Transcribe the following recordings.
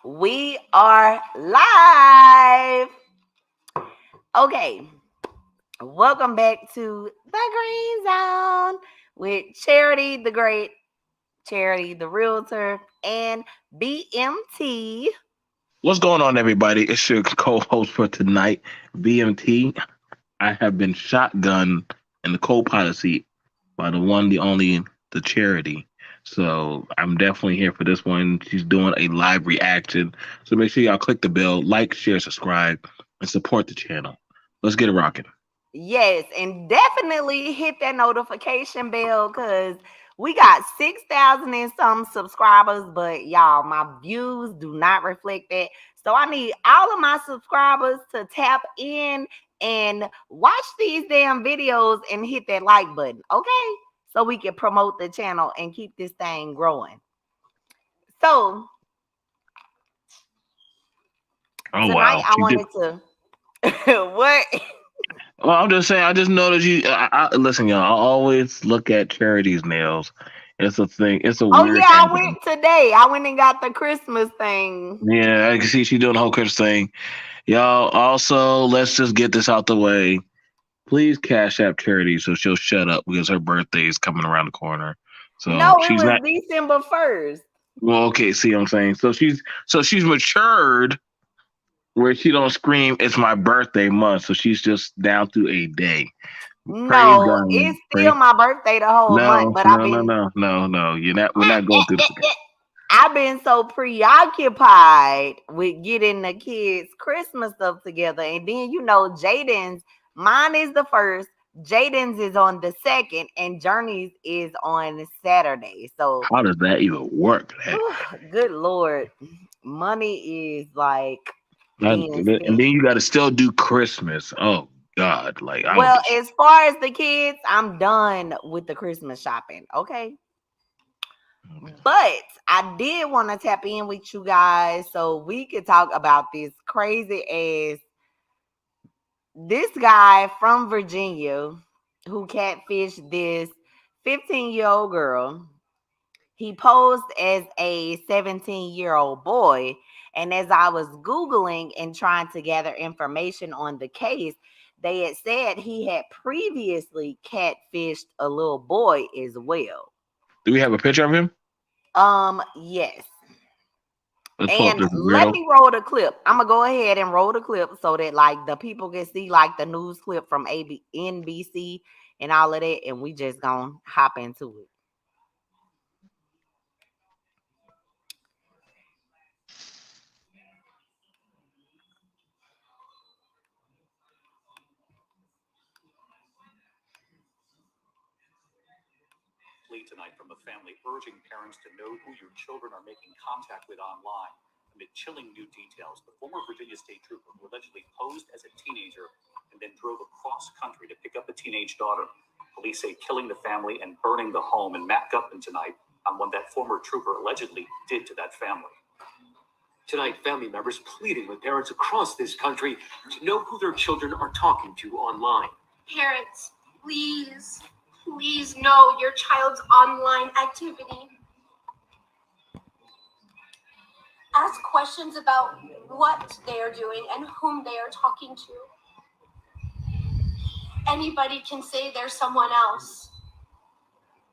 We are live. Okay, welcome back to the Green Zone with Charity the Great, Charity the Realtor, and BMT. What's going on, everybody? It's your co-host for tonight, BMT. I have been shotgun in the co-pilot seat by the one, the only, the charity. So I'm definitely here for this one. She's doing a live reaction. So make sure y'all click the bell, like, share, subscribe, and support the channel. Let's get it rocking. Yes, and definitely hit that notification bell because we got 6,000 and some subscribers, but y'all, my views do not reflect that. So I need all of my subscribers to tap in and watch these damn videos and hit that like button, okay? So we can promote the channel and keep this thing growing. So Oh tonight wow, I she did. wanted to what? Well, I'm just saying. I just noticed you. Listen, y'all. I always look at charity's nails. It's a thing. It's a Oh yeah, weird I angle. went today. I went and got the Christmas thing. Yeah, I can see she doing the whole Chris thing. Y'all, also, let's just get this out the way. Please cash app charity so she'll shut up because her birthday is coming around the corner. So No, it she's was not December 1st. well, okay, see what I'm saying? So she's matured where she don't scream, it's my birthday month. So she's just down to a day. Praise No, God. it's still Pray. my birthday the whole month, No, but no, no, no, no, no. We're not going through this again. I've been so preoccupied with getting the kids Christmas stuff together. And then Jaden's mine is the first, Jaden's is on the second, and Journey's is on Saturday. So How does that even work? good Lord, money is like being And spent. then you got to still do Christmas. Oh God, like I would Well, just. as far as the kids, I'm done with the Christmas shopping. Okay. But I did want to tap in with you guys so we could talk about this crazy ass this guy from Virginia who catfished this 15-year-old girl. He posed as a 17-year-old boy. And as I was Googling and trying to gather information on the case, they had said he had previously catfished a little boy as well. Do we have a picture of him? Yes. Let's pull up And this let weirdo. me roll the clip. I'm gonna go ahead and roll the clip so that like the people can see like the news clip from NBC and all of that, and we just gonna hop into it. Tonight from a family urging parents to know who your children are making contact with online. Amid chilling new details, the former Virginia state trooper who allegedly posed as a teenager and then drove across country to pick up a teenage daughter. Police say killing the family and burning the home in Matt Gutman tonight on what that former trooper allegedly did to that family. Tonight, family members pleading with parents across this country to know who their children are talking to online. Parents, please know your child's online activity. Ask questions about what they are doing and whom they are talking to. Anybody can say they're someone else,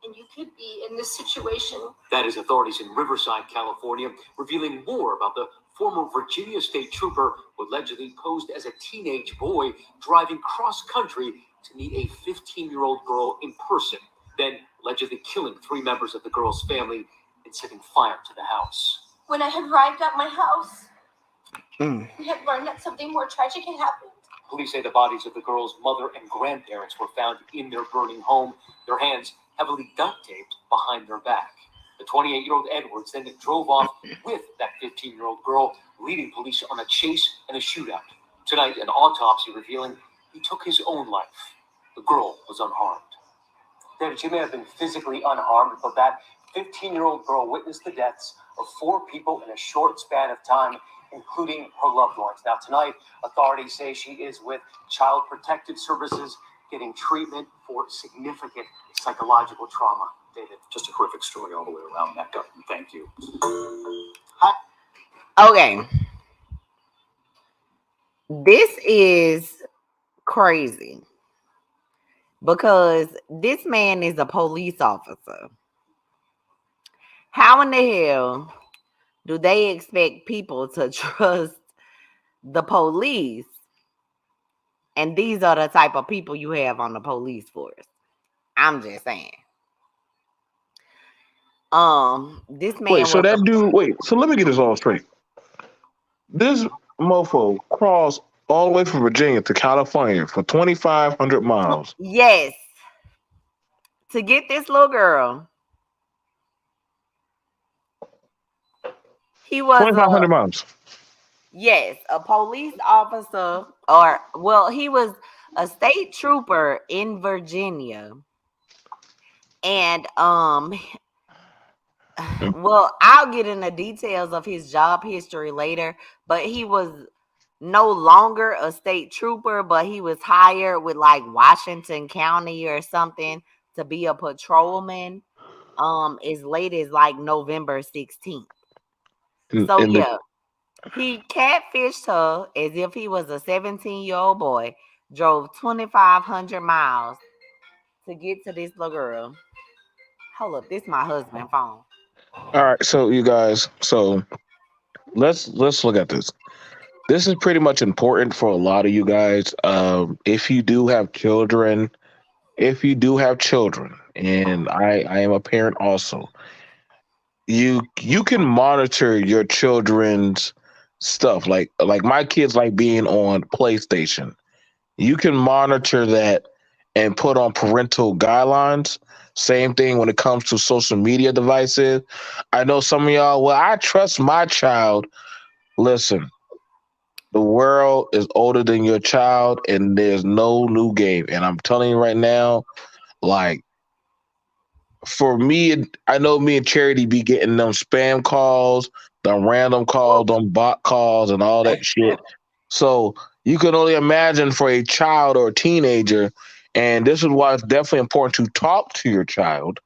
and you could be in this situation. That is authorities in Riverside, California, revealing more about the former Virginia state trooper who allegedly posed as a teenage boy driving cross country to meet a 15-year-old girl in person, then allegedly killing 3 members of the girl's family and setting fire to the house. When I had arrived at my house, we had learned that something more tragic had happened. Police say the bodies of the girl's mother and grandparents were found in their burning home, their hands heavily duct taped behind their back. The 28-year-old Edwards then drove off with that 15-year-old girl, leading police on a chase and a shootout. Tonight, an autopsy revealing he took his own life. The girl was unharmed. David, she may have been physically unharmed, but that 15-year-old girl witnessed the deaths of 4 people in a short span of time, including her loved ones. Now, tonight, authorities say she is with Child Protective Services getting treatment for significant psychological trauma. David. Just a horrific story all the way around, Matt Gutman. Thank you. Hi. Okay, this is crazy because this man is a police officer. How in the hell do they expect people to trust the police? And these are the type of people you have on the police force. I'm just saying. This Wait, man so was a that dude, wait, so let me get this all straight. This mofo crossed all the way from Virginia to California for 2,500 miles. yes, to get this little girl. He was 2,500 miles. a police officer, or well, he was a state trooper in Virginia. And well, I'll get into details of his job history later, but he was no longer a state trooper, but he was hired with like Washington County or something to be a patrolman as late as like November 16th. So In the yeah, he catfished her as if he was a 17-year-old boy, drove 2,500 miles to get to this little girl. Hold up, this my husband phone. All right, so you guys, so let's look at this. This is pretty much important for a lot of you guys. If you do have children, and I am a parent also, you can monitor your children's stuff. Like my kids like being on PlayStation. You can monitor that and put on parental guidelines. Same thing when it comes to social media devices. I know some of y'all, well, I trust my child. Listen, the world is older than your child, and there's no new game. And I'm telling you right now, like, for me, I know me and Charity be getting them spam calls, them random calls, them bot calls, and all that shit. So you can only imagine for a child or a teenager, and this is why it's definitely important to talk to your child.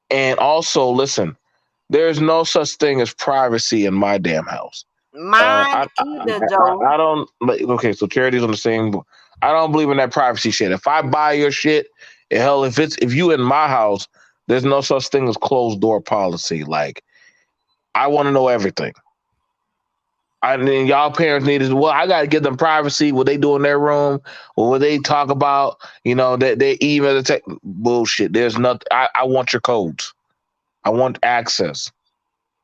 And also, listen, there's no such thing as privacy in my damn house. Uh, Mine I, I, either, Joe. I don't like. Okay, so Charity's on the same. I don't believe in that privacy shit. If I buy your shit, hell, if you in my house, there's no such thing as closed door policy. Like, I want to know everything. I mean, y'all parents need to. Well, I got to give them privacy. What they do in their room, or what they talk about. That they email the tech bullshit. There's nothing. I want your codes. I want access.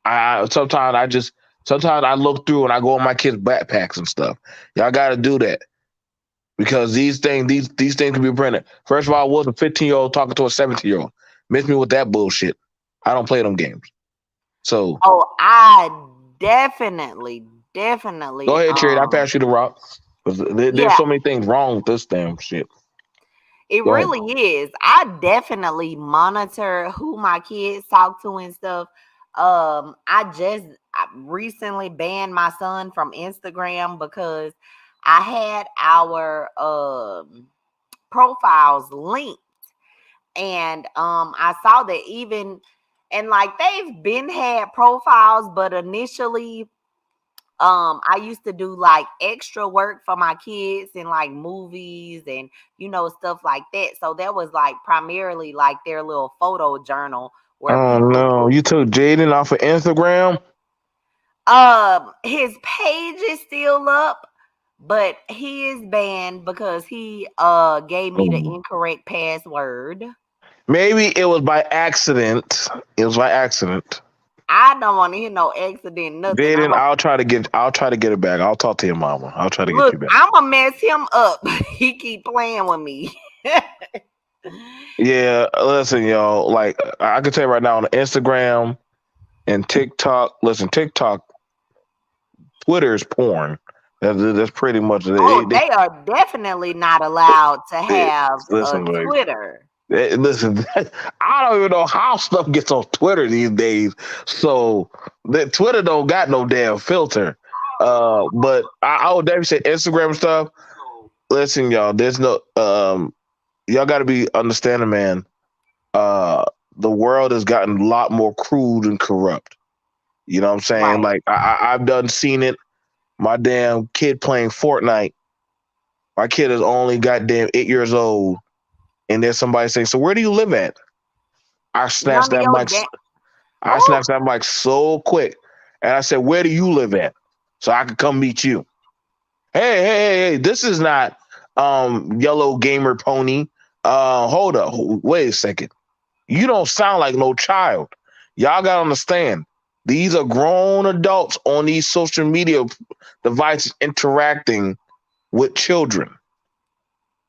Sometimes I look through and I go on my kids' backpacks and stuff. Y'all got to do that because these things can be printed. First of all, I was a 15-year-old talking to a 17-year-old. Miss me with that bullshit. I don't play them games. So Oh, I definitely, go ahead, Cherry. I pass you the rock. 'Cause there's yeah, so many things wrong with this damn shit. it Go ahead. really is. I definitely monitor who my kids talk to and stuff. I recently banned my son from Instagram because I had our profiles linked, and I saw that even, and like they've been had profiles, but initially I used to do like extra work for my kids in like movies and stuff like that. So that was like primarily like their little photo journal where Oh people no, you took Jaden off of Instagram. his page is still up, but he is banned because he gave me the Oh. incorrect password. Maybe it was by accident. It was by accident. I don't want to hear no accident, nothing. Jaden, I'll try to get it back. I'll talk to your mama. I'll try to get Look, you back. I'm gonna mess him up. He keep playing with me. Yeah, listen, y'all. Like I can tell you right now on Instagram and TikTok. Listen, TikTok, Twitter is porn. That's pretty much Oh, it. they are definitely not allowed to have a Listen, like, Twitter. listen. I don't even know how stuff gets on Twitter these days. So that Twitter don't got no damn filter. But I would definitely say Instagram stuff. Listen, y'all. There's no y'all got to be understanding, man. Uh, the world has gotten a lot more crude and corrupt. You know what I'm saying? Right. Like I've done seen it. My damn kid playing Fortnite. My kid is only goddamn 8 years old, and there's somebody saying, "So where do you live at?" I snatched None of that your mic. dad. I Oh, snatched that mic so quick, and I said, "Where do you live at?" So I could come meet you. Hey! This is not yellow gamer pony. Hold up, wait a second. You don't sound like no child. Y'all gotta understand. These are grown adults on these social media devices interacting with children,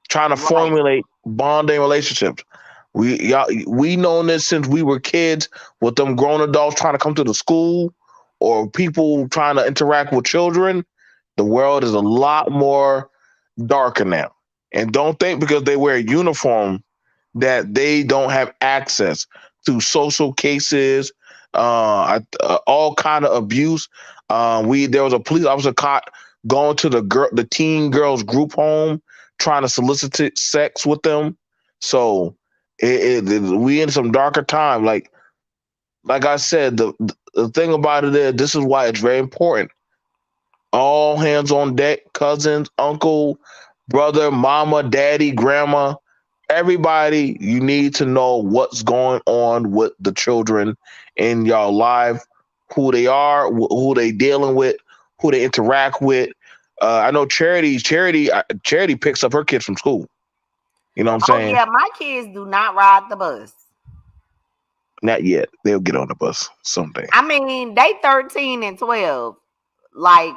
trying to right. formulate bonding relationships. We known this since we were kids with them grown adults trying to come to the school or people trying to interact with children. The world is a lot more darker now. And don't think because they wear a uniform that they don't have access to social cases, all kind of abuse. We There was a police officer caught going to the teen girls group home, trying to solicit sex with them. So we in some darker time. Like I said, the thing about it is, this is why it's very important. All hands on deck, cousins, uncle, brother, mama, daddy, grandma, everybody, you need to know what's going on with the children in your life, who they are, who they dealing with, who they interact with. I know Charity picks up her kids from school. You know what I'm Oh saying? yeah, my kids do not ride the bus. Not yet. They'll get on the bus someday. I mean, they 13 and 12. Like,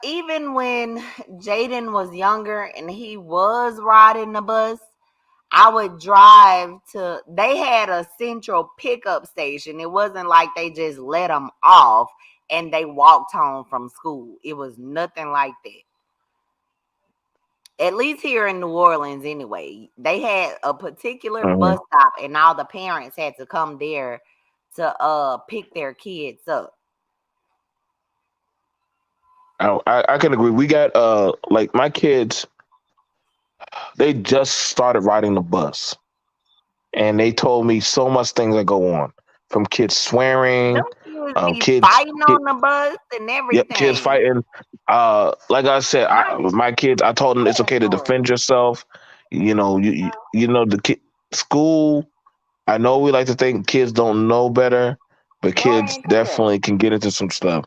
even when Jaden was younger and he was riding the bus, I would drive to, they had a central pickup station. It wasn't like they just let them off and they walked home from school. It was nothing like that. At least here in New Orleans, anyway, they had a particular Mhm. bus stop, and all the parents had to come there to pick their kids up. I can agree. We got like my kids, they just started riding the bus, and they told me so much things that go on, from kids Them swearing, kids be kids, fighting on the bus and yep, kids everything. fighting. Like I said, My my kids, I told them it's okay to Lord, defend yourself. You know school. I know we like to think kids don't know better, but go kids ahead and tell. definitely can get into some stuff.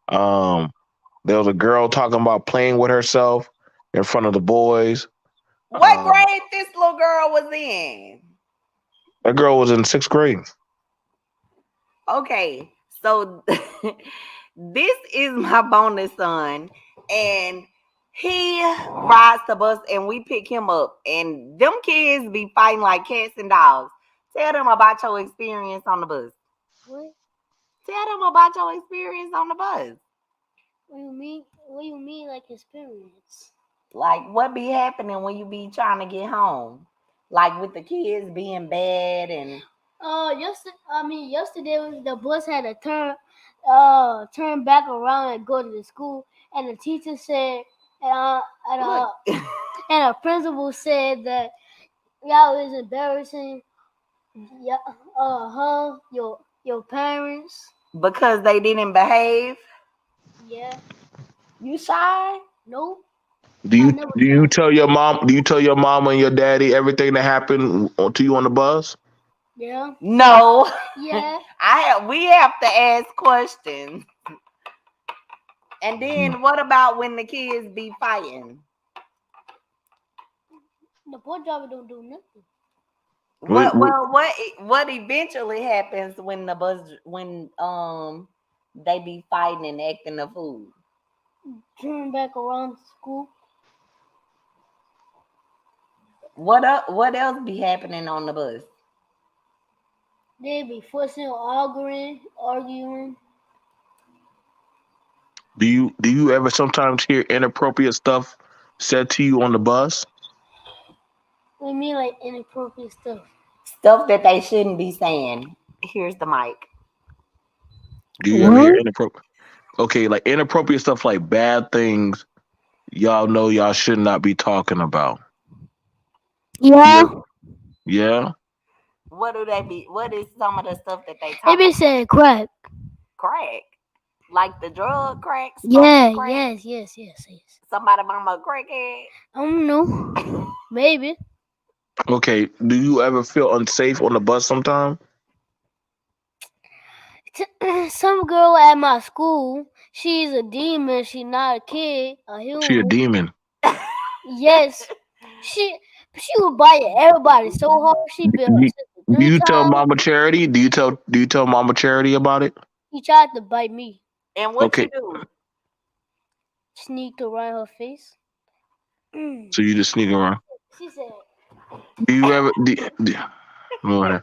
Um, there was a girl talking about playing with herself in front of the boys. What Um, grade this little girl was in? that girl was in sixth grade. Okay, so this is my bonus son, and he rides the bus, and we pick him up, and them kids be fighting like cats and dogs. Tell them about your experience on the bus. What? Tell them about your experience on the bus. What you mean? What you mean, like experience? Like what be happening when you be trying to get home, like with the kids being bad and Yesterday the bus had to turn back around and go to the school, and the teacher said, and look. and the principal said that y'all is embarrassing, yeah, your parents. Because they didn't behave. Yeah, You shy? nope, Do I you never do you tried. tell your mom? Do you tell your mom and your daddy everything that happened to you on the bus? Yeah, No. yeah. We have to ask questions. And then what about when the kids be fighting? The bus driver don't do nothing. We, What we, well what eventually happens when when they be fighting and acting a fool? Turn back around to school. What else be happening on the bus? They be fussing, arguing. do you ever sometimes hear inappropriate stuff said to you on the bus? I mean, like inappropriate stuff. Stuff that they shouldn't be saying. Here's the mic. Do you ever hear What? inappropriate? Okay, like inappropriate stuff, like bad things y'all know y'all should not be talking about. You Yeah. ever, yeah. What do they be? What is some of the stuff that they They talk be saying crack. crack, like the drug crack. Yeah, crack. yes. Somebody mama a crackhead. I don't know. Maybe. Okay. Do you ever feel unsafe on the bus sometime? Some girl at my school, she's a demon. She's not a kid, a She a human. demon. Yes. She would bite everybody so hard she bit her Do, sister do 3 you tell times. Mama Charity? Do you tell Mama Charity about it? She tried to bite me. And what Okay. you do? Sneaked around her face. So you just sneak around. She said, Do you ever? Lord.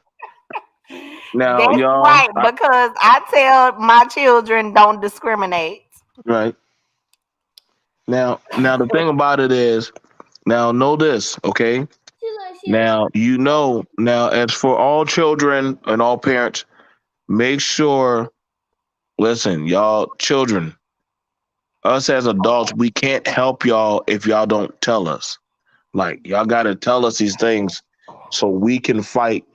Now, That's y'all. right, because I tell my children don't discriminate. Right. Now the thing about it is, now know this, okay? Now now as for all children and all parents, make sure, listen, y'all children, us as adults, we can't help y'all if y'all don't tell us. Like y'all gotta tell us these things so we can fight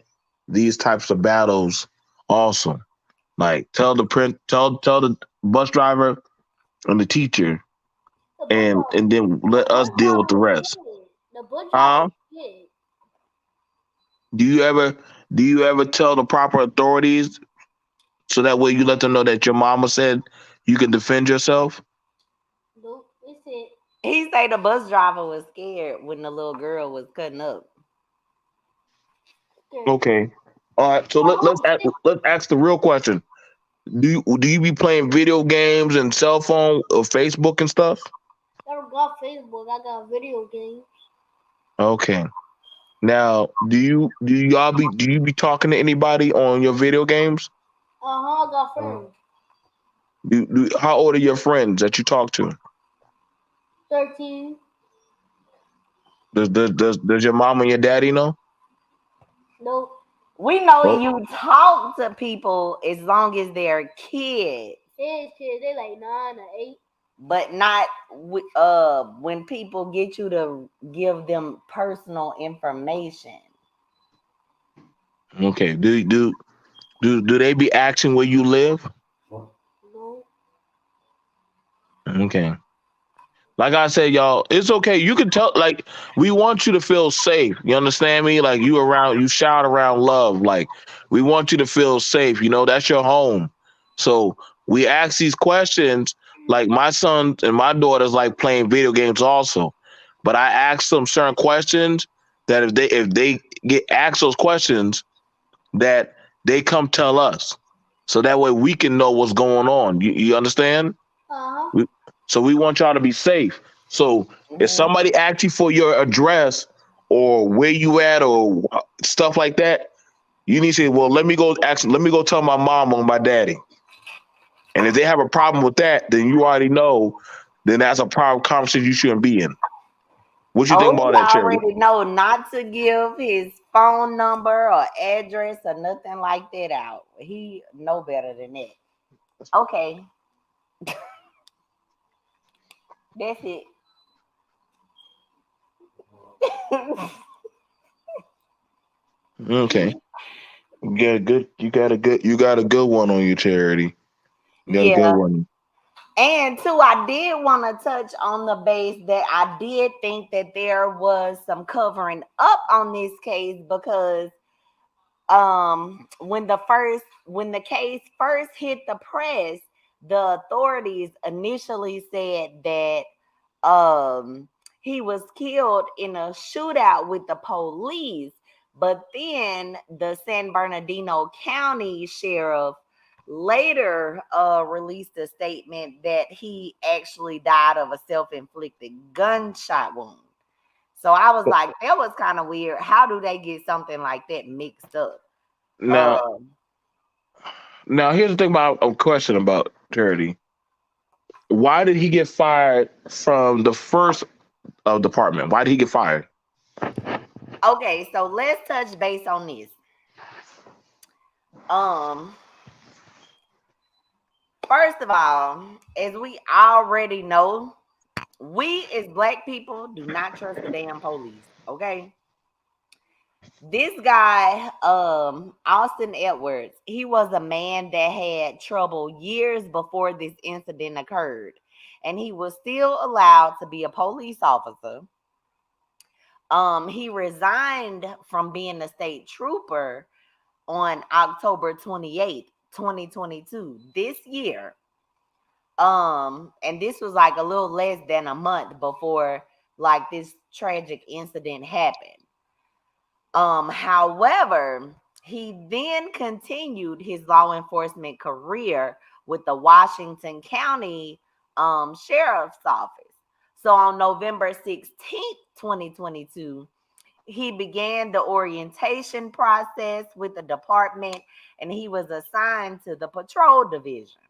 these types of battles also. Like tell the bus driver and the teacher and then let us deal with the rest. the butcher Huh? kid. Do you ever tell the proper authorities so that way you let them know that your mama said you can defend yourself? Nope. They said, He say the bus driver was scared when the little girl was cutting up. Okay. All right. So let's ask the real question. Do you be playing video games and cell phone or Facebook and stuff? I don't got Facebook. I got video games. Okay. Now, do you be talking to anybody on your video games? I got friends. How old are your friends that you talk to? 13. Does your mom and your daddy know? Nope. We know Oh, you talk to people as long as they're kids, His kids, they like 9 or 8. but not when people get you to give them personal information. okay. Do they be asking where you live? No. Okay. Like I said, y'all, it's okay. You can tell, like, we want you to feel safe. You understand me? Like, you shout around love. Like, we want you to feel safe. You know, that's your home. So we ask these questions. Like, my son and my daughters like playing video games also. But I ask them certain questions that if they get asked those questions, that they come tell us. So that way we can know what's going on. You understand? Uh-huh. So we want y'all to be safe. So if Mhm. somebody asks you for your address or where you at or stuff like that, you need to say, well, let me go tell my mom or my daddy. And if they have a problem with that, then you already know, then that's a problem conversation you shouldn't be in. What you think Oh, about he that, Charity? already know not to give his phone number or address or nothing like that out. He know better than that. Okay, that's it. Okay. You got a good one on you, Charity. You got a good Yeah. one. And too, I did want to touch on the base that I did think that there was some covering up on this case because when the case first hit the press, the authorities initially said that he was killed in a shootout with the police, but then the San Bernardino County sheriff later released a statement that he actually died of a self-inflicted gunshot wound. So I was like, that was kind of weird. How do they get something like that mixed up? Now, here's the thing about a question about Charity. Why did he get fired from the first department? Why did he get fired? Okay, so let's touch base on this. Um, First of all, as we already know, we as black people do not trust the damn police. Okay. This guy, Austin Edwards, he was a man that had trouble years before this incident occurred, and he was still allowed to be a police officer. He resigned from being a state trooper on October 28th, 2022, this year. And this was like a little less than a month before like this tragic incident happened. However, he then continued his law enforcement career with the Washington County Sheriff's Office. So on November 16th, 2022, he began the orientation process with the department and he was assigned to the patrol division.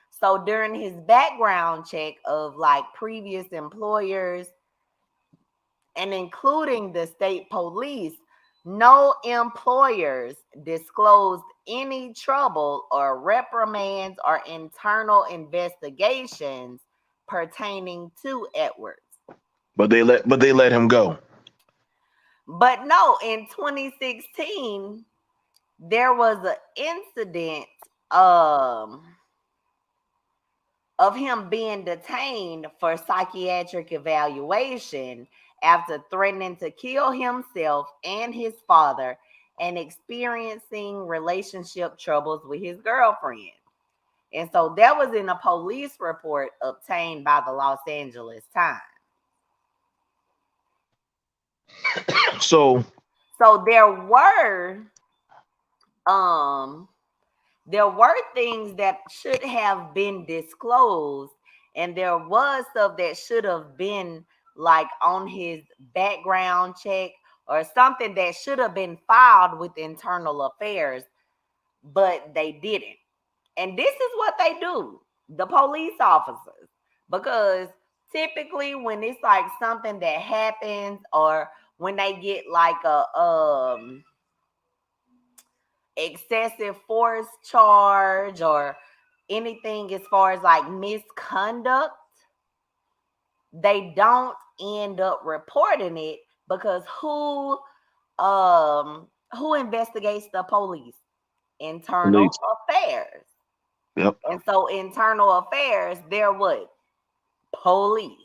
So during his background check of like previous employers and including the state police, no employers disclosed any trouble or reprimands or internal investigations pertaining to Edwards. But they let him go. But no, in 2016, there was an incident of him being detained for psychiatric evaluation after threatening to kill himself and his father and experiencing relationship troubles with his girlfriend. And so that was in a police report obtained by the Los Angeles Times. So there were things that should have been disclosed, and there was stuff that should have been like on his background check or something that should have been filed with internal affairs, but they didn't. And this is what they do, the police officers, because typically when it's like something that happens or when they get like a excessive force charge or anything as far as like misconduct, they don't end up reporting it because who investigates the police? Internal affairs. Yep. And so internal affairs, they're what? Police.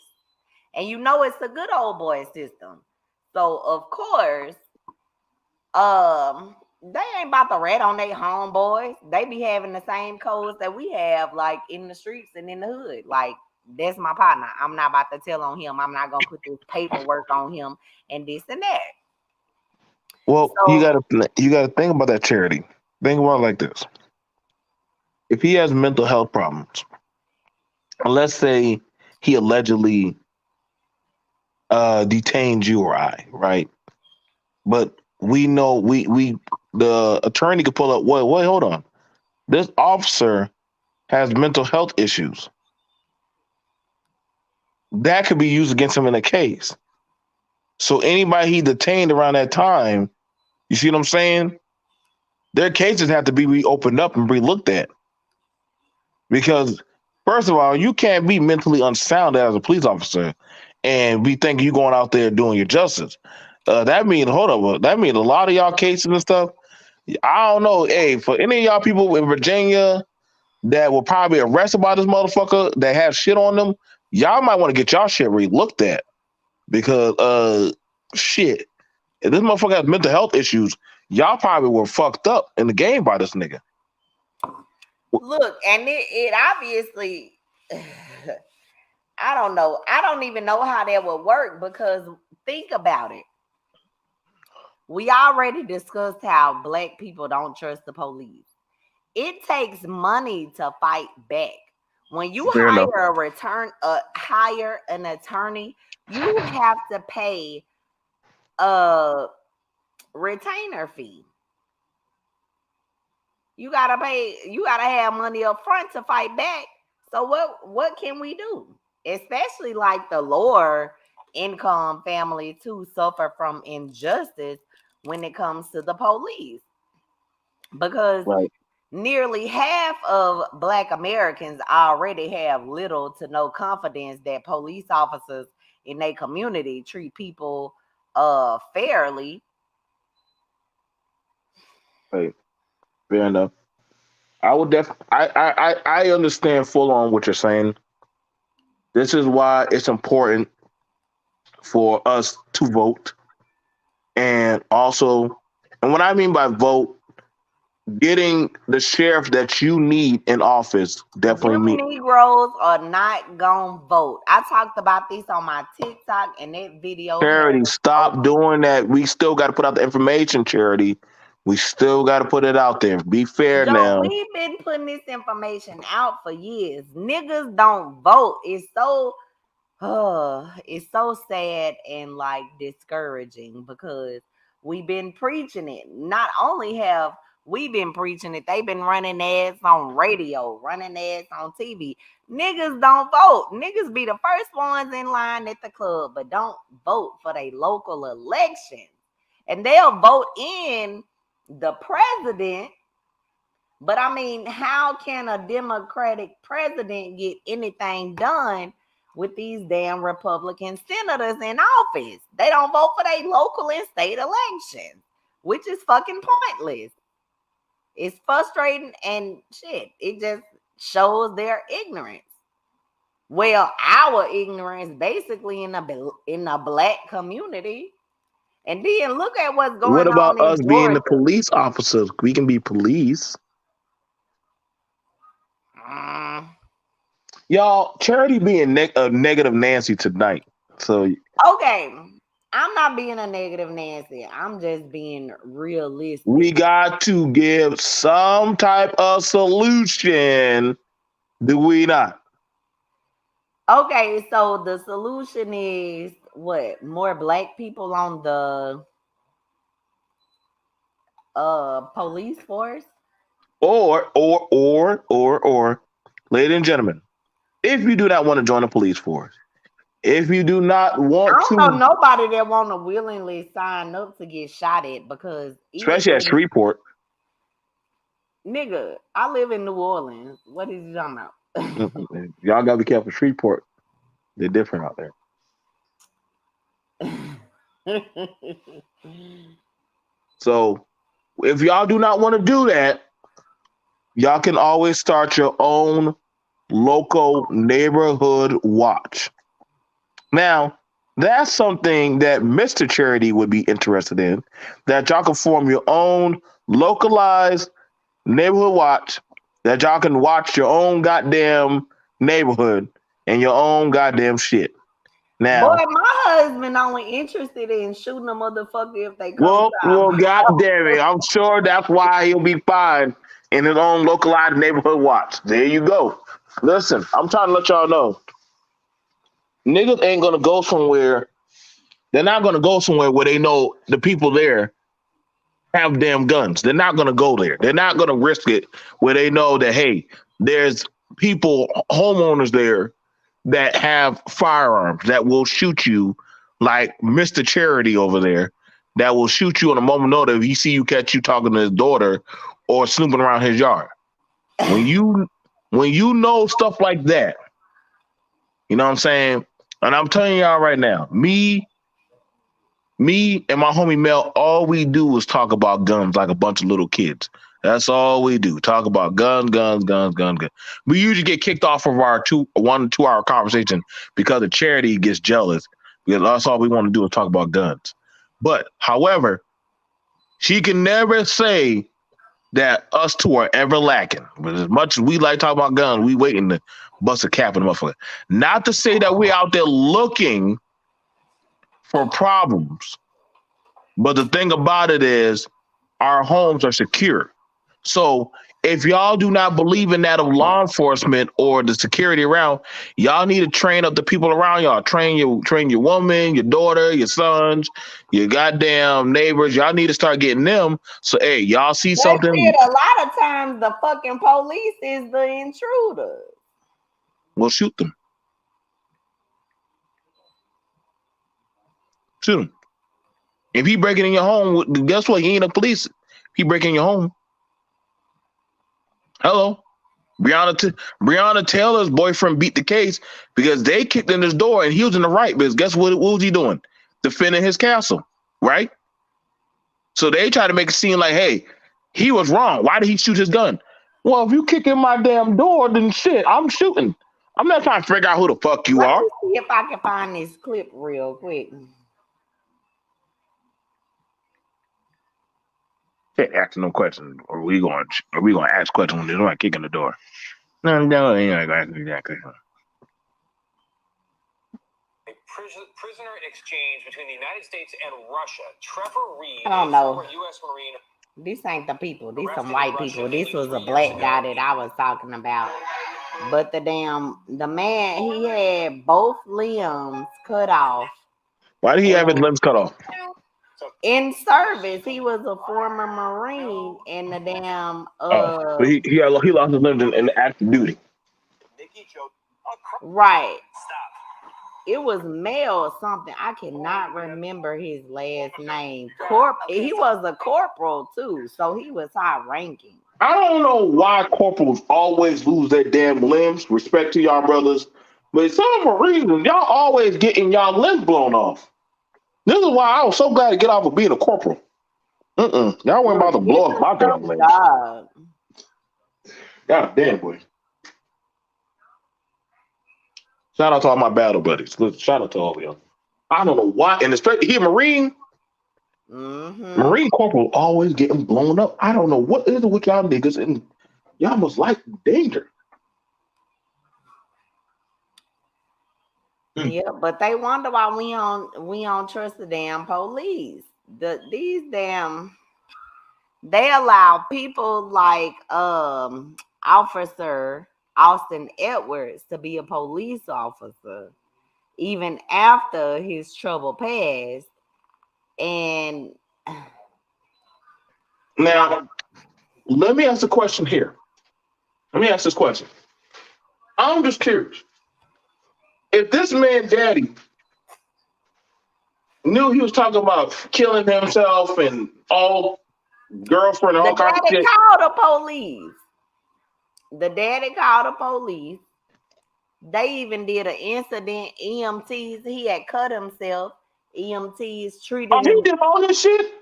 And you know it's a good old boy system. So of course, they ain't about to rat on their homeboys. They be having the same codes that we have, like in the streets and in the hood. Like, that's my partner. I'm not about to tell on him. I'm not gonna put this paperwork on him and this and that. Well, so, you gotta think about that, Charity. Think about it like this. If he has mental health problems, let's say he allegedly detained you or I, right? But we know the attorney could pull up, wait, hold on. This officer has mental health issues. That could be used against him in a case. So anybody he detained around that time, you see what I'm saying? Their cases have to be reopened up and re-looked at. Because, first of all, you can't be mentally unsound as a police officer and be thinking you're going out there doing your justice. That means a lot of y'all cases and stuff. I don't know. Hey, for any of y'all people in Virginia that were probably arrested by this motherfucker that have shit on them, y'all might want to get y'all shit re-looked at. Because, shit, if this motherfucker has mental health issues, y'all probably were fucked up in the game by this nigga. Look, and it obviously, I don't know. I don't even know how that would work because think about it. We already discussed how Black people don't trust the police. It takes money to fight back. When you hire an attorney, you have to pay a retainer fee. You gotta have money up front to fight back. So what can we do? Especially like the lower income families who suffer from injustice when it comes to the police. Because nearly half of Black Americans already have little to no confidence that police officers in their community treat people fairly. Hey, fair enough. I would I understand full on what you're saying. This is why it's important for us to vote, and also, and what I mean by vote, getting the sheriff that you need in office definitely Them mean. Negroes are not gonna vote. I talked about this on my TikTok, and that video has Charity, stop over. doing that. We still got to put out the information, Charity. We still got to put it out there. Be fair Joe, now. we've been putting this information out for years. Niggas don't vote. It's so sad and like discouraging because we've been preaching it. Not only have we been preaching it, they've been running ads on radio, running ads on TV. Niggas don't vote. Niggas be the first ones in line at the club, but don't vote for their local elections. And they'll vote in the president. But I mean, how can a Democratic president get anything done with these damn Republican senators in office? They don't vote for their local and state elections, which is fucking pointless. It's frustrating and shit. It just shows their ignorance. Well, our ignorance basically in the black community. And then look at what's What going about on in us being Georgia. the police officers? We can be police. Mm. Y'all, Charity being a negative Nancy tonight. So Okay, I'm not being a negative Nancy. I'm just being realistic. we got to give some type of solution. Do we not? Okay, so the solution is what? More black people on the police force? Or, ladies and gentlemen, if you do not want to join the police force, if you do not I want don't know to, nobody that want to willingly sign up to get shot at because especially at even Shreveport, nigga, I live in New Orleans. What is you talking about? y'all gotta be careful. Shreveport, they're different out there. So if y'all do not want to do that, y'all can always start your own local neighborhood watch. Now, that's something that Mr. Charity would be interested in, that y'all can form your own localized neighborhood watch, that y'all can watch your own goddamn neighborhood and your own goddamn shit. Now, Boy, my husband only interested in shooting a motherfucker if they come well, to goddamn it, I'm sure that's why he'll be fine in his own localized neighborhood watch. There you go. Listen, I'm trying to let y'all know, niggas ain't gonna go somewhere. They're not gonna go somewhere where they know the people there have damn guns. They're not gonna go there. They're not gonna risk it where they know that, hey, there's people, homeowners there that have firearms that will shoot you, like Mr. Charity over there, that will shoot you on a moment notice if he see you catch you talking to his daughter or snooping around his yard. When you know stuff like that, you know what I'm saying? And I'm telling y'all right now, me and my homie Mel, all we do is talk about guns like a bunch of little kids. That's all we do. Talk about guns. We usually get kicked off of our 1 2 hour conversation because the Charity gets jealous because that's all we want to do is talk about guns. But however, she can never say that us two are ever lacking. But as much as we like talking about guns, we waiting to bust a cap in the motherfucker. Not to say that we're out there looking for problems. But the thing about it is our homes are secure. So if y'all do not believe in that of law enforcement or the security around, y'all need to train up the people around y'all. Train your woman, your daughter, your sons, your goddamn neighbors. Y'all need to start getting them. So hey, y'all see But something? shit, a lot of times the fucking police is the intruder. Well, shoot them. Shoot him. If he breaking in your home, guess what? He ain't a police. He breaking in your home. Hello. Breonna Taylor's boyfriend beat the case because they kicked in his door and he was in the right. Because guess what was he doing? Defending his castle, right? So they try to make it seem like, hey, he was wrong. Why did he shoot his gun? Well, if you kick in my damn door, then shit, I'm shooting. I'm not trying to figure out who the fuck you Let are. me see if I can find this clip real quick. Can't ask no questions. Are we going to ask questions when there's nobody kicking the door? No, ain't gonna ask me that question. A prisoner exchange between the United States and Russia. Trevor Reed, I don't know. former U.S. Marine. These ain't the people. These some white people. This was a black guy that I was talking about. But the man, he had both limbs cut off. Why did he have his limbs cut off? In service, he was a former Marine in the So he lost his limbs in active duty. Right. It was Mel or something. I cannot remember his last name. He was a corporal too, so he was high ranking. I don't know why corporals always lose their damn limbs. Respect to y'all brothers, but some reason y'all always getting y'all limbs blown off. This is why I was so glad to get off of being a corporal. Y'all weren't about to blow up my damn limbs. God damn, boy. Shout out to all my battle buddies. Listen, shout out to all of y'all. I don't know why, and especially here, Marine corporal always getting blown up. I don't know what is it with y'all niggas, and y'all must like danger. Yeah, but they wonder why we don't trust the damn police. They allow people like Officer Austin Edwards to be a police officer even after his trouble passed. And now, let me ask a question here. Let me ask this question. I'm just curious. If this man daddy knew he was talking about killing himself and all girlfriend and all kinds of shit. The daddy called the police. They even did an incident. EMTs, he had cut himself. EMTs treated him. He did all this shit?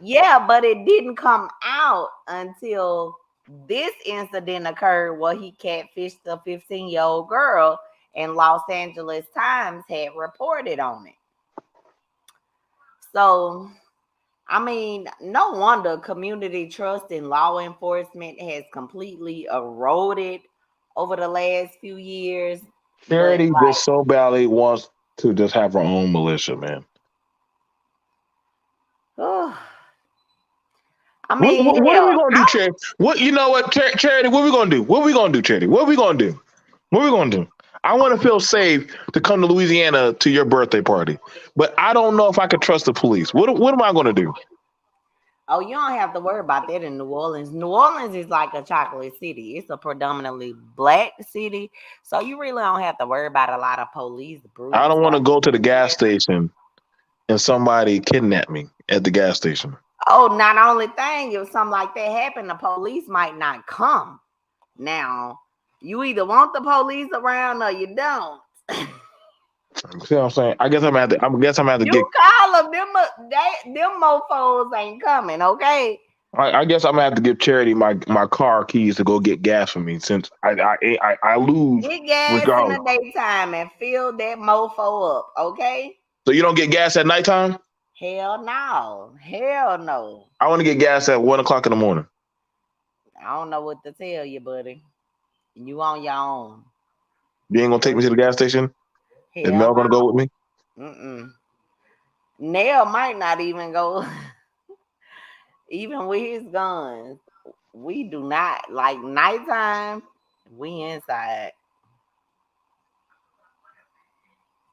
Yeah, but it didn't come out until this incident occurred where he catfished a 15-year-old girl, and Los Angeles Times had reported on it. So, I mean, no wonder community trust in law enforcement has completely eroded over the last few years. Charity just so badly wants to just have her own militia, man. I mean, what are we gonna do, Charity? Charity? What are we gonna do? What are we gonna do, Charity? What are we gonna do? What are we gonna do? I want to feel safe to come to Louisiana to your birthday party, but I don't know if I could trust the police. What am I gonna do? Oh, you don't have to worry about that in New Orleans. New Orleans is like a chocolate city. It's a predominantly black city, so you really don't have to worry about a lot of police. I don't want to go to the gas station and somebody kidnap me at the gas station. Oh, not only thing, if something like that happened, the police might not come. Now, you either want the police around or you don't. See what I'm saying? I guess I'm gonna have to you call them mofos ain't coming, okay? I guess I'm gonna have to give Charity my car keys to go get gas for me, since I lose. Get gas in the daytime and fill that mofo up, okay? So you don't get gas at nighttime? Hell no. I want to get gas at 1:00 in the morning. I don't know what to tell you, buddy. You on your own. You ain't gonna take me to the gas station? Is Mel gonna go with me? Nell might not even go. Even with his guns, we do not like nighttime. We inside.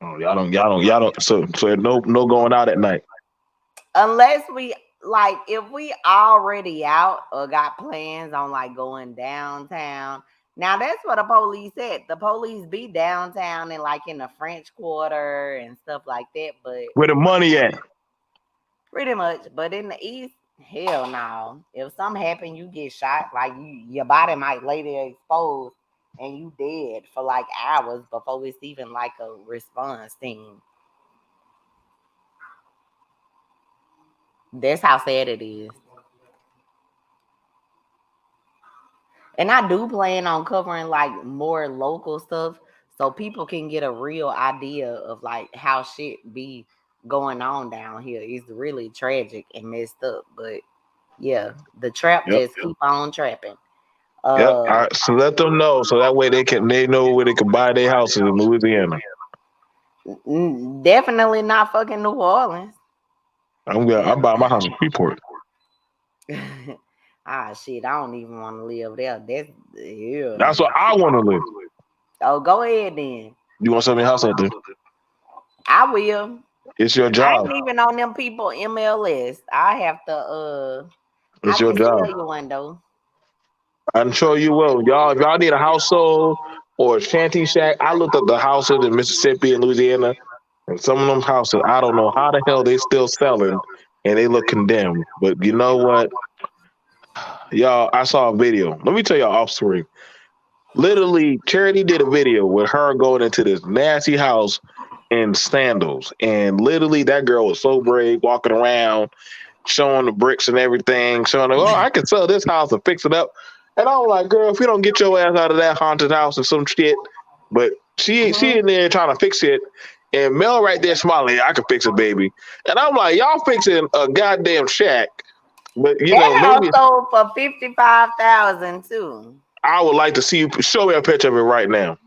Oh, y'all don't. So no going out at night. Unless if we already out or got plans on like going downtown. Now that's what the police said. The police be downtown and like in the French Quarter and stuff like that. But where the money at? Pretty much. But in the East, hell no. If something happen, you get shot. Like your body might lay there exposed and you dead for like hours before it's even like a response team. That's how sad it is. And I do plan on covering like more local stuff so people can get a real idea of like how shit be going on down here. It's really tragic and messed up. But yeah, the trap Yep. just keep on trapping. Yep. Uh All right, so let them know so that way they know where they can buy their houses in Louisiana. definitely not fucking New Orleans. I'm buying my house in Freeport. Ah shit, I don't even want to live there. That's yeah. That's what I want to live. Oh, go ahead then. You want to sell me a house out there? I will. It's your I job. ain't even on them people MLS. I have to It's I your can job. sell you one though. I'm sure you will. Y'all, if y'all need a household or a shanty shack, I looked up the houses in Mississippi and Louisiana, and some of them houses, I don't know how the hell they still selling, and they look condemned. But you know what? Y'all, I saw a video. Let me tell y'all off screen. Literally, Charity did a video with her going into this nasty house in sandals. And literally, that girl was so brave, walking around, showing the bricks and everything, showing, oh, I can sell this house and fix it up. And I'm like, girl, if you don't get your ass out of that haunted house or some shit, but she in there trying to fix it. And Mel right there smiling, I can fix it, baby. And I'm like, y'all fixing a goddamn shack. But you know, That maybe house sold for 55,000 too. I would like to see you show me a picture of it right now.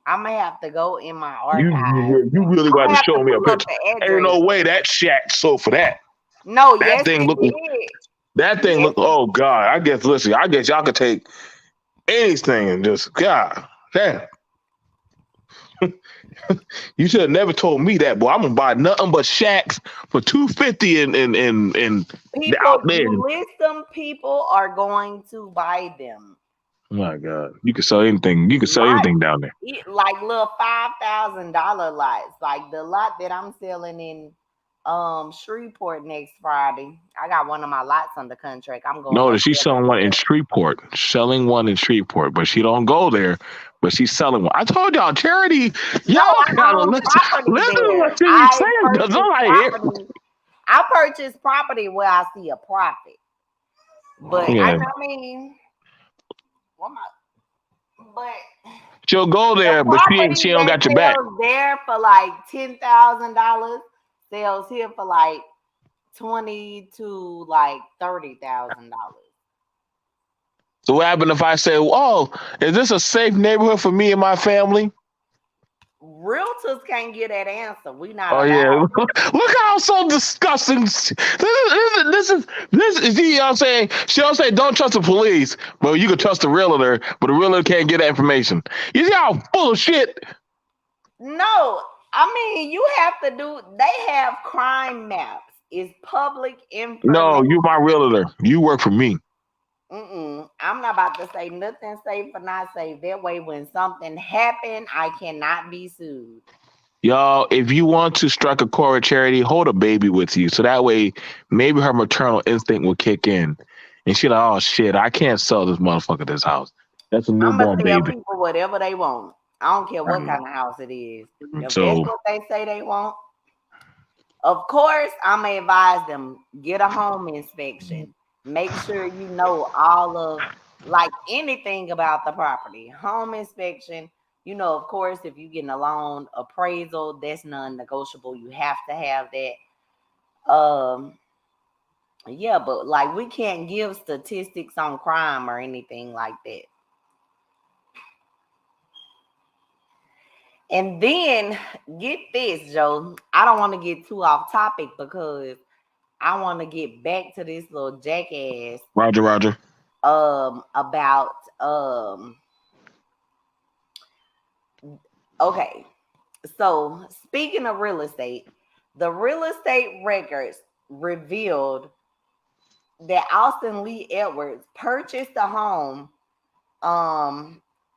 I'm gonna have to go in my You archives. really I'm got gonna to have show to me a pull up picture. the Ain't address. no way that shack sold for that. No, That yes, thing it look. did. That thing Yes. look. Oh God! I guess. Listen. I guess y'all could take anything and just God damn. You should have never told me that, boy. I'm gonna buy nothing but shacks for $250 and People, out there. you list them, people are going to buy them. Oh my God! You can sell anything. You can sell anything down there. Like little $5,000 lots, like the lot that I'm selling in Shreveport next Friday. I got one of my lots under contract. I'm going No, up she's there. selling one in Shreveport. Selling one in Shreveport, but she don't go there. But she's selling one. I told y'all, Charity, No, y'all I gotta own listen. property Listen to there. what she's saying, because I'm like, I purchase property where I see a profit. But yeah. I mean, but She'll go the there, but property she don't that got your back. sells there for like $10,000 sells here for like $20,000 to like $30,000. So what happened if I say, "Oh, is this a safe neighborhood for me and my family?" Realtors can't get that answer. We not Oh yeah, allowed. look how so disgusting. This is. You know what I'm saying? She don't say don't trust the police, but you can trust the realtor, but the realtor can't get that information. You see how full of shit? No, I mean you have to do. They have crime maps. It's public information. No, you my realtor. You work for me. I'm not about to say nothing safe or not safe. That way, when something happened, I cannot be sued. Y'all, if you want to strike a chord with Charity, hold a baby with you. So that way, maybe her maternal instinct will kick in. And she's like, oh shit, I can't sell this motherfucker this house. That's a I'm gonna newborn tell baby. people whatever they want. I don't care what kind of house it is. If So that's what they say they want, of course, I'm gonna advise them get a home inspection. Make sure you know all of like anything about the property. Home inspection. You know, of course, if you're getting a loan appraisal, that's non-negotiable. You have to have that. Yeah, but like we can't give statistics on crime or anything like that. And then get this, Joe. I don't want to get too off topic because I want to get back to this little jackass. Roger. About okay. So speaking of real estate, the real estate records revealed that Austin Lee Edwards purchased a home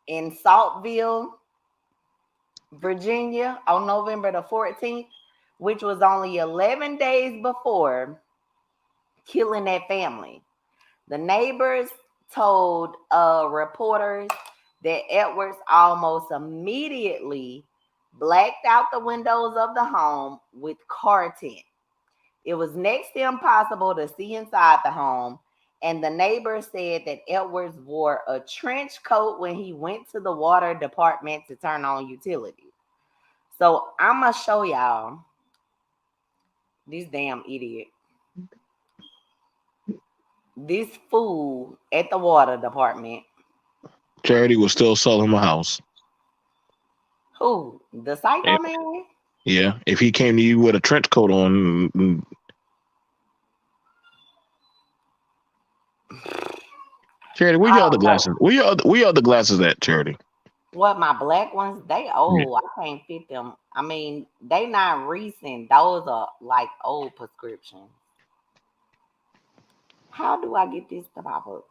in Saltville, Virginia on November the 14th, which was only 11 days before killing that family. The neighbors told reporters that Edwards almost immediately blacked out the windows of the home with car tint. It was next to impossible to see inside the home, And the neighbor said that Edwards wore a trench coat when he went to the water department to turn on utilities. So I'm going to show y'all this damn idiot. This fool at the water department. Charity was still selling my house. Who? The psycho man? Yeah. If he came to you with a trench coat on. Charity, where your other glasses? Where your other glasses at, Charity? What, my black ones? They old. I can't fit them. I mean, they not recent. Those are like old prescriptions. How do I get this to pop up?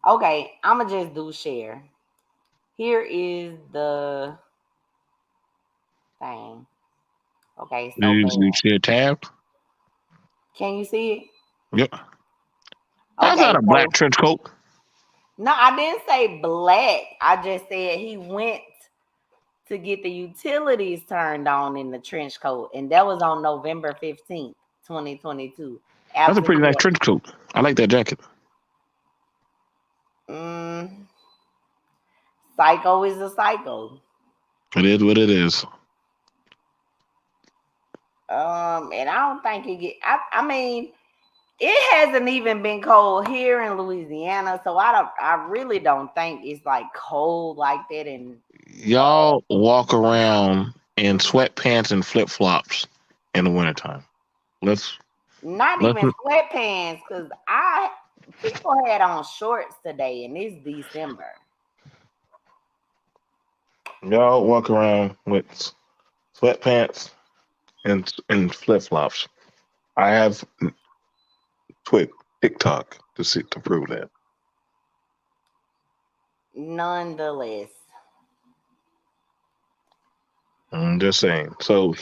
Okay, I'ma just do share. Here is the thing. Okay, so You share tab? can you see it? Yep. That's Okay, not a black trench coat. no, I didn't say black. I just said he went to get the utilities turned on in the trench coat, and that was on November 15th, 2022. That's a pretty nice trench coat. I like that jacket. Psycho is a psycho. It is what it is. And I don't think it get. I mean, it hasn't even been cold here in Louisiana, so I really don't think it's like cold like that. And y'all walk around in sweatpants and flip flops in the wintertime. Not even sweatpants, because people had on shorts today, and it's December. Y'all walk around with sweatpants and flip flops. I have TikTok to prove that. Nonetheless, I'm just saying. So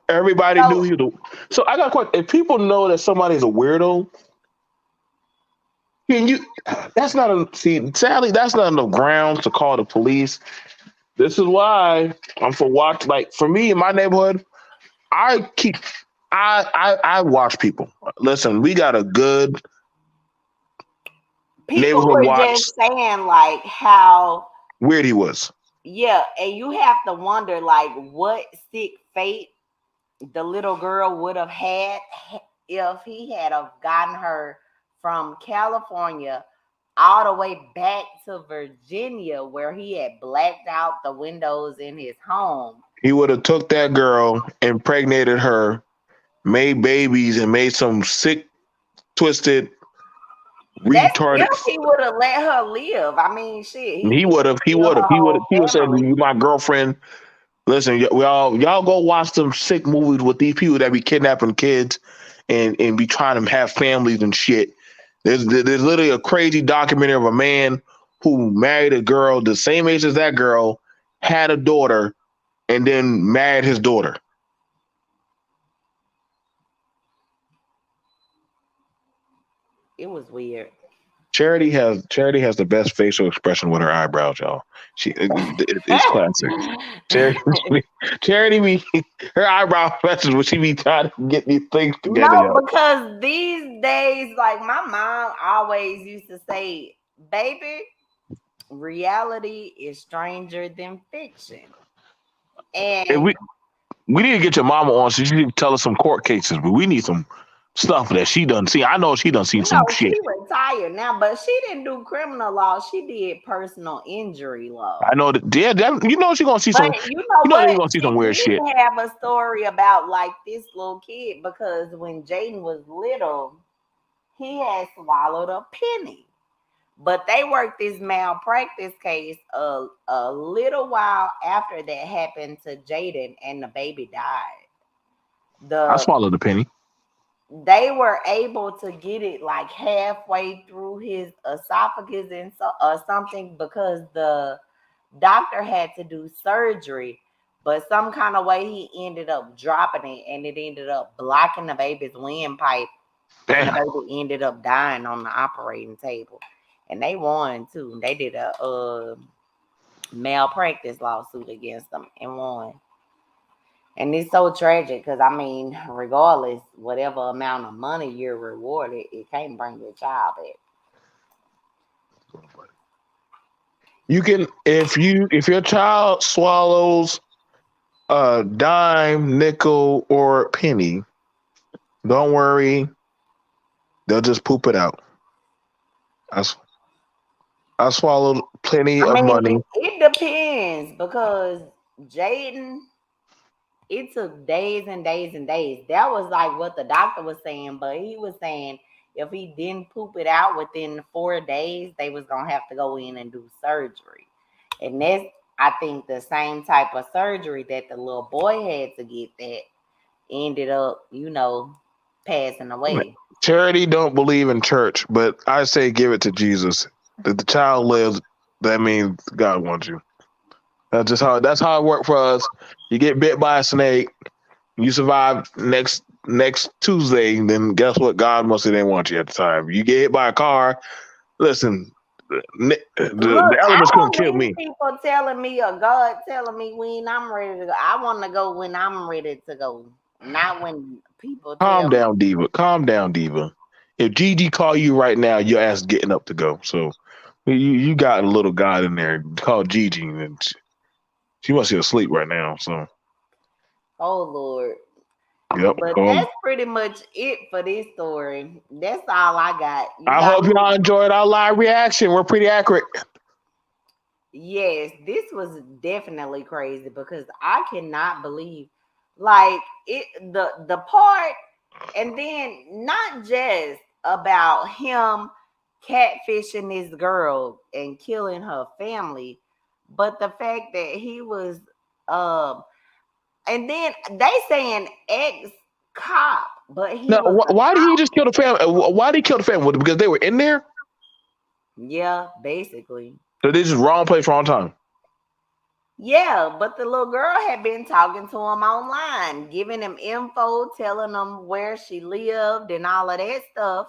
everybody knew he was. So I got a question. If people know that somebody's a weirdo, can you? That's not a sadly, that's not enough grounds to call the police. This is why I'm for watch. Like for me in my neighborhood, I watch people. Listen, we got a good people were just saying like how weird he was. Yeah, and you have to wonder like what sick fate the little girl would have had if he had have gotten her from California all the way back to Virginia, where he had blacked out the windows in his home. He would have took that girl, impregnated her, made babies, and made some sick, twisted, retarded. If he would have let her live. I mean, shit. He would have said, "You my girlfriend. Listen, y'all go watch some sick movies with these people that be kidnapping kids and be trying to have families and shit." There's literally a crazy documentary of a man who married a girl the same age as that girl, had a daughter, and then married his daughter. It was weird. Charity has the best facial expression with her eyebrows, y'all. It's classic. Charity, her eyebrow expressions when she be trying to get these things together. No, because these days, like my mom always used to say, "Baby, reality is stranger than fiction." And we need to get your mama on so she can tell us some court cases, but we need some stuff that she done see. I know she done seen some shit. She retired now, but she didn't do criminal law. She did personal injury law. I know that. Yeah, you know she gonna see some. You know they gonna see some weird shit. We have a story about like this little kid because when Jaden was little, he had swallowed a penny. But they worked this malpractice case a little while after that happened to Jaden, and the baby died. I swallowed a penny. They were able to get it like halfway through his esophagus and something because the doctor had to do surgery, but some kind of way he ended up dropping it, and it ended up blocking the baby's windpipe. Damn. And the baby ended up dying on the operating table. And they won too. They did a malpractice lawsuit against them and won. And it's so tragic because, I mean, regardless, whatever amount of money you're rewarded, it can't bring your child back. You can if your child swallows a dime, nickel, or penny, don't worry, they'll just poop it out. I swallowed plenty I of mean, money. it depends because Jaden, it took days and days and days. That was like what the doctor was saying, but he was saying if he didn't poop it out within 4 days, they was gonna have to go in and do surgery. And that's, I think, the same type of surgery that the little boy had to get that ended up, passing away. Charity don't believe in church, but I say give it to Jesus. If the child lives, that means God wants you. That's how it worked for us. You get bit by a snake, you survive next Tuesday, then guess what? God must have didn't want you at the time. You get hit by a car. Listen, Look, the I elements couldn't don't kill need me. people telling me or God telling me when I'm ready to go. I want to go when I'm ready to go, not when people Calm tell me. down, Diva. Calm down, Diva. If Gigi call you right now, your ass getting up to go. So you got a little God in there called Gigi, and she must be asleep right now. So Oh Lord. yep. But that's pretty much it for this story. That's all I got. You I got hope y'all enjoyed our live reaction. We're pretty accurate. Yes, this was definitely crazy because I cannot believe like it the part, and then not just about him catfishing this girl and killing her family, but the fact that he was and then they saying ex cop, but he Now, was the why did he cop. just kill the family? Why did he kill the family? Because they were in there? Yeah, basically. So they just wrong place, wrong time. Yeah, but the little girl had been talking to him online, giving him info, telling him where she lived and all of that stuff.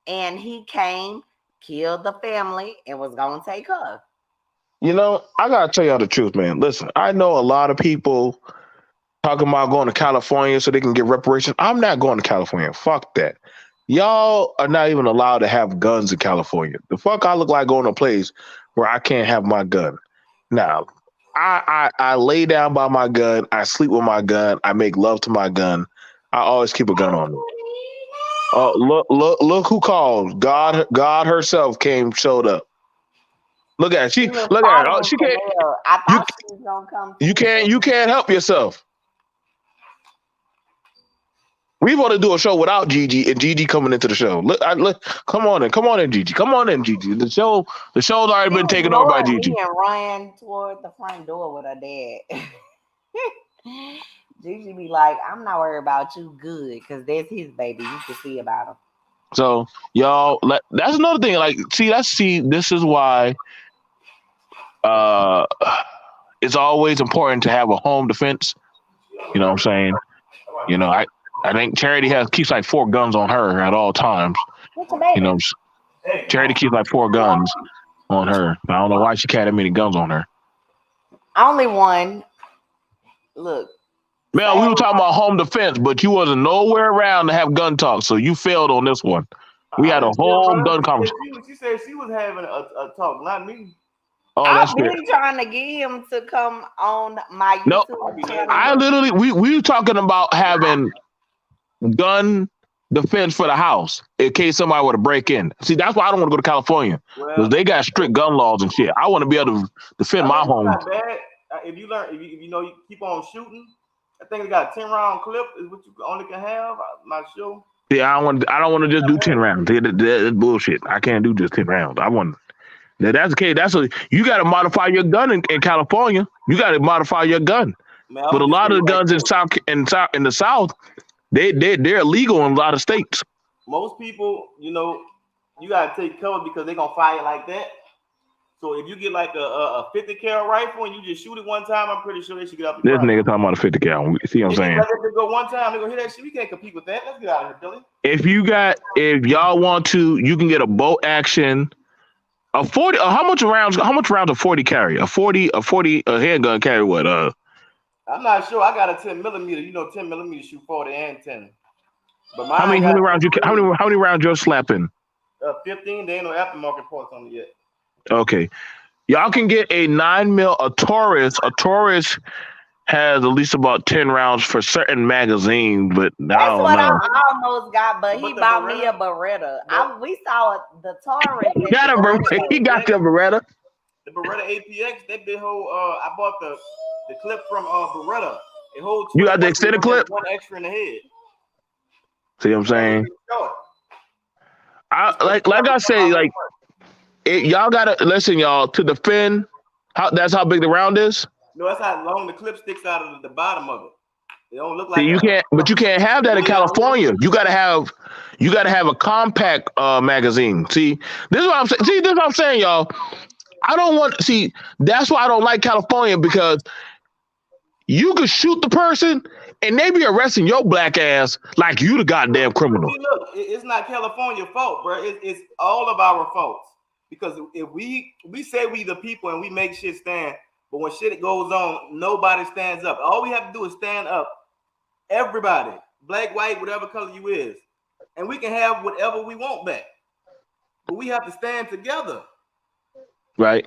And he came, killed the family, and was going to take her. You know, I gotta tell y'all the truth, man. Listen, I know a lot of people talking about going to California so they can get reparations. I'm not going to California. Fuck that. Y'all are not even allowed to have guns in California. The fuck I look like going to a place where I can't have my gun. Now, I lay down by my gun. I sleep with my gun. I make love to my gun. I always keep a gun on me. Oh, look who called. God herself showed up. Look at her. She was Look at her. Oh, following she can't. Chanel. I You thought she was going to come you can't help yourself. We want to do a show without Gigi and Gigi coming into the show. Look, come on in, Gigi. Come on in, Gigi. The show's already been taken over by Gigi. Me and ran toward the front door with her dad. Gigi be like, I'm not worried about you, good, because that's his baby. You can see about him. So y'all, that's another thing. Like, this is why it's always important to have a home defense. You know what I'm saying? You know, I think Charity keeps like 4 guns on her at all times. You know, Charity keeps like 4 guns on her. I don't know why she can't have many guns on her. Only one. Look. Man, we were talking about home defense, but you wasn't nowhere around to have gun talk, so you failed on this one. We had a whole gun conversation. She said she was having a talk, not me. Oh, I've been trying to get him to come on my YouTube channel. I literally, we were talking about having gun defense for the house in case somebody were to break in. See, that's why I don't want to go to California because they got strict gun laws and shit. I want to be able to defend my home. Not bad. If you learn, if you know, you keep on shooting. I think they got a 10-round clip is what you only can have. I'm not sure. Yeah, I don't want to just do 10 rounds. That's bullshit. I can't do just 10 rounds. That's the case. You got to modify your gun in California. You got to modify your gun. Man, but a lot of the guns in the South, they're illegal in a lot of states. Most people, you got to take cover because they're gonna fire like that. So if you get like a 50 cal rifle and you just shoot it one time, I'm pretty sure they should get up. This nigga talking about a 50 cal. See what I'm saying? If they go one time, they gonna hit that shit. We can't compete with that. Let's get out of here, Billy. If y'all want to, you can get a bolt action. A 40. How much rounds a 40 carry? A handgun carry what? I'm not sure. I got a 10 millimeter. You know, 10 millimeter shoot 40 and 10. But How many rounds you? How many rounds you're slapping? 15. There ain't no aftermarket parts on it yet. Okay, y'all can get a 9mm a Taurus. A Taurus has at least about 10 rounds for certain magazines, but That's what I I almost got, but he bought me a Beretta. We saw the Taurus. he got the Beretta. The Beretta APX, that big whole I bought the clip from Beretta. It holds You got the extended clip? One extra in the head. See what I'm saying? Like I say, like y'all gotta listen, y'all, to defend that's how big the round is. No, that's how long the clip sticks out of the bottom of it. It don't look like See, you can't have that in California. You gotta have a compact magazine. See, this is what I'm saying. See, this is what I'm saying, y'all. I don't want that's why I don't like California, because you could shoot the person and they be arresting your black ass like you the goddamn criminal. See, look, it's not California's fault, bro. It's all of our faults. Because if we say we the people and we make shit stand, but when shit goes on, nobody stands up. All we have to do is stand up. Everybody, black, white, whatever color you is, and we can have whatever we want back. But we have to stand together. Right.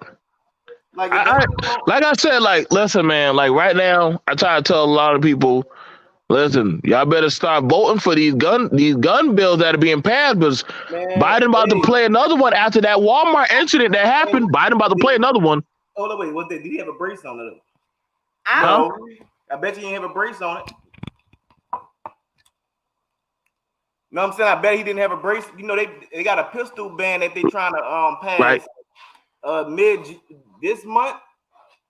Like I said, like, listen, man, like right now, I try to tell a lot of people, listen, y'all better start voting for these gun bills that are being passed, because Biden about to play another one after that Walmart incident that happened. Biden about to play another one. Oh, no, wait, did he have a brace on it? No. I bet you didn't have a brace on it. You know what I'm saying? I bet he didn't have a brace. You know, they got a pistol ban that they trying to pass mid this month.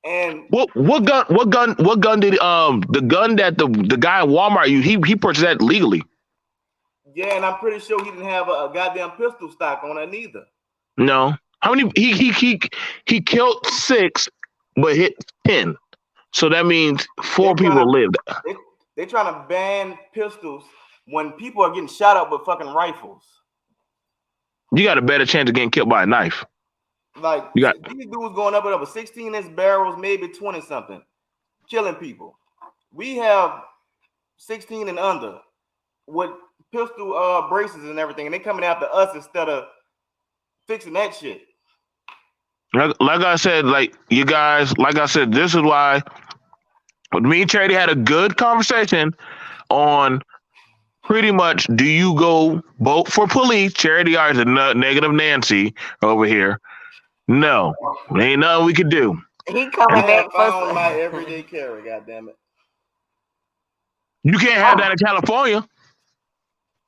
And what gun did the gun that the guy in Walmart used, he purchased that legally? Yeah, and I'm pretty sure he didn't have a goddamn pistol stock on it neither. No. How many he killed 6 but hit 10. So that means 4 people lived. They're trying to ban pistols when people are getting shot up with fucking rifles. You got a better chance of getting killed by a knife. Like, these dudes going up and over 16-inch barrels, maybe 20-something, killing people. We have 16 and under with pistol braces and everything, and they coming after us instead of fixing that shit. Like I said, you guys, this is why me and Charity had a good conversation on pretty much, do you go vote for police? Charity is a negative Nancy over here. No, ain't nothing we could do. He coming back for my everyday carry, goddammit. You can't have that in California.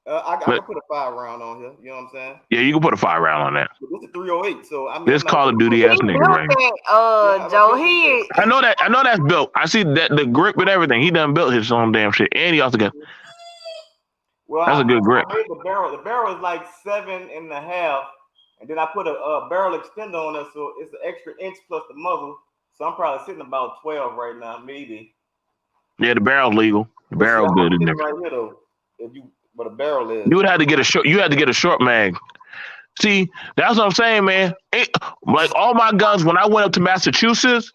I can put a 5-round on here. You know what I'm saying? Yeah, you can put a 5-round on that. This is 308, so I mean, this Call of Duty ass nigga, right? Joe, I know that's built. I see that the grip and everything. He done built his own damn shit, and he also got. Well, that's a good grip. I made the barrel is like 7.5, and then I put a barrel extender on it, so it's an extra inch plus the muzzle. So I'm probably sitting about 12 right now, maybe. Yeah, the barrel's legal. The barrel's good in there. Right here, though, but a barrel is. You would have to get a short. You had to get a short mag. See, that's what I'm saying, man. Like all my guns, when I went up to Massachusetts,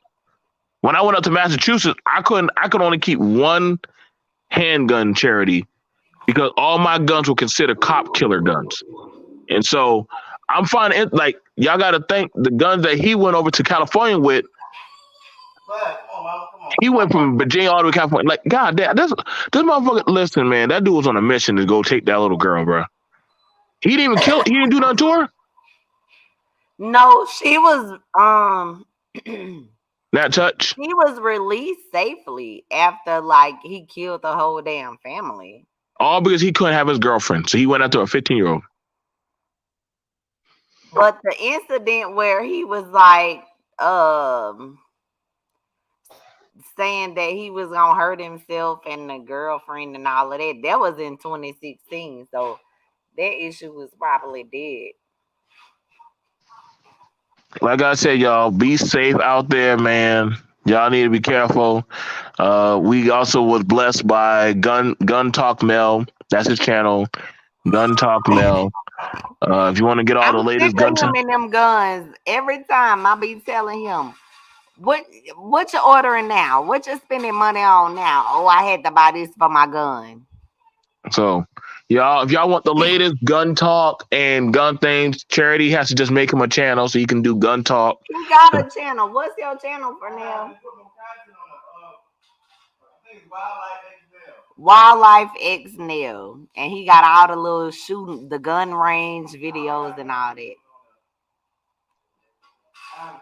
I could only keep one handgun, Charity, because all my guns were considered cop killer guns. And so I'm finding it like y'all got to think the guns that he went over to California with. Come on. He went from Virginia all the way to California. Like, God damn, this motherfucker. Listen, man, that dude was on a mission to go take that little girl, bro. He didn't even kill. He didn't do nothing to her. No, she was Not touch. He was released safely after he killed the whole damn family. All because he couldn't have his girlfriend, so he went after a 15-year-old. But the incident where he was saying that he was gonna hurt himself and the girlfriend and all of that was in 2016. So that issue was probably dead. Like I said, y'all, be safe out there, man. Y'all need to be careful. We also was blessed by Gun Talk Mel. That's his channel, Gun Talk Mel. If you want to get all the latest guns in them guns, every time I be telling him, What you ordering now? What you spending money on now? Oh, I had to buy this for my gun. So, y'all, if y'all want the latest gun talk and gun things, Charity has to just make him a channel so he can do gun talk. He got a channel. What's your channel for now? Wildlife X Nail, and he got all the little shooting, the gun range videos and all that.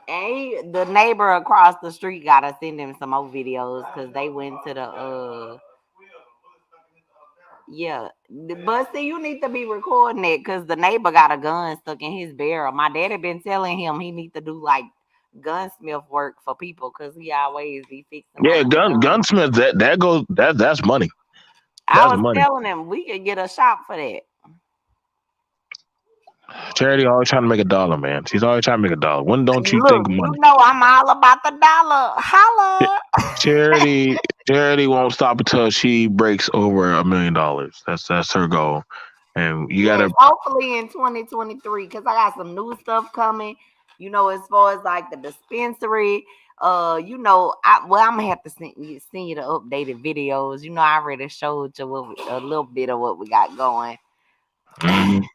And the neighbor across the street gotta send him some more videos because they went to the yeah. But see, you need to be recording it because the neighbor got a gun stuck in his barrel. My daddy been telling him he need to do like gunsmith work for people because he always be fixing. Yeah, gunsmith. That's money. I was telling him we could get a shop for that. Charity always trying to make $1, man. She's always trying to make $1. When don't you think of money? You know I'm all about the dollar. Holla. Charity won't stop until she breaks over $1 million. That's her goal. And you gotta hopefully in 2023, because I got some new stuff coming. You know, as far as like the dispensary. You know, I'm gonna have to send you the updated videos. You know, I already showed you a little bit of what we got going. Mm-hmm.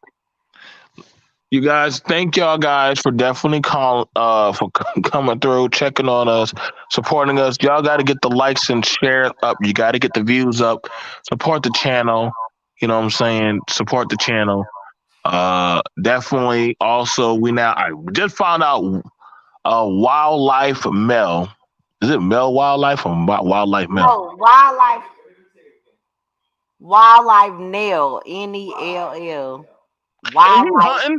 You guys, thank y'all guys for definitely coming through, checking on us, supporting us. Y'all got to get the likes and share up. You got to get the views up. Support the channel. You know what I'm saying? Support the channel. Definitely. Also, I just found out Wildlife Mel. Is it Mel Wildlife or Wildlife Mel? No, Wildlife Nail, Nell. Wildlife.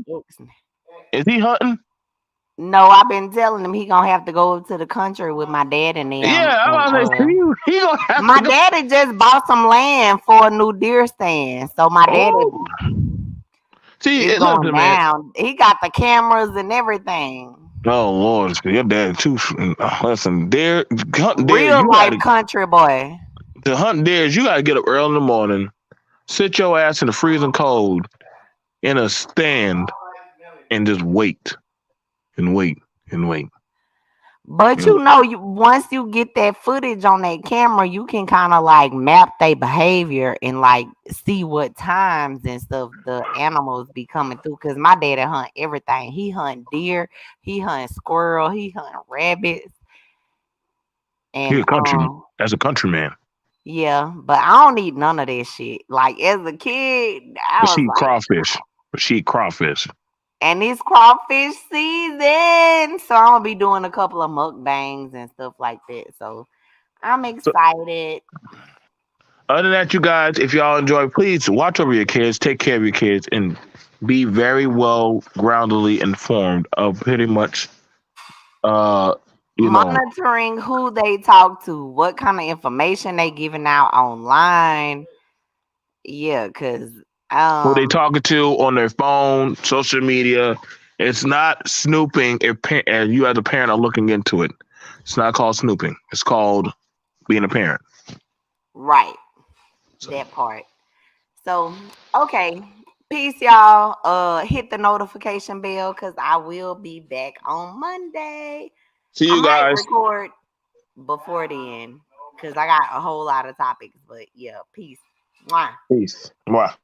Is he hunting? No, I've been telling him he gonna have to go to the country with my dad and them. Yeah, he gonna have my daddy just bought some land for a new deer stand, so my daddy. See, going down. Man. He got the cameras and everything. Oh Lord, your dad too. Listen, hunting real life country boy. To hunt deers, you gotta get up early in the morning, sit your ass in the freezing cold in a stand, and just wait and wait and wait. But you know, once you get that footage on that camera, you can kind of like map their behavior and like see what times and stuff the animals be coming through. Cause my daddy hunt everything. He hunt deer, he hunt squirrel, he hunt rabbits. And he's a countryman. As a countryman. Yeah, but I don't eat none of that shit. Like as a kid, she eat crawfish. But she eat crawfish. And it's crawfish season. So I'm gonna be doing a couple of mukbangs and stuff like that. So I'm excited. Other than that, you guys, if y'all enjoy, please watch over your kids, take care of your kids, and be very well groundedly informed of pretty much monitoring who they talk to, what kind of information they giving out online. Yeah, because who they talking to on their phone, social media. It's not snooping if you as a parent are looking into it. It's not called snooping. It's called being a parent. Right. So. That part. So, okay. Peace, y'all. Hit the notification bell because I will be back on Monday. See you guys. Might record before then because I got a whole lot of topics. But yeah, peace. Mwah. Peace. Mwah.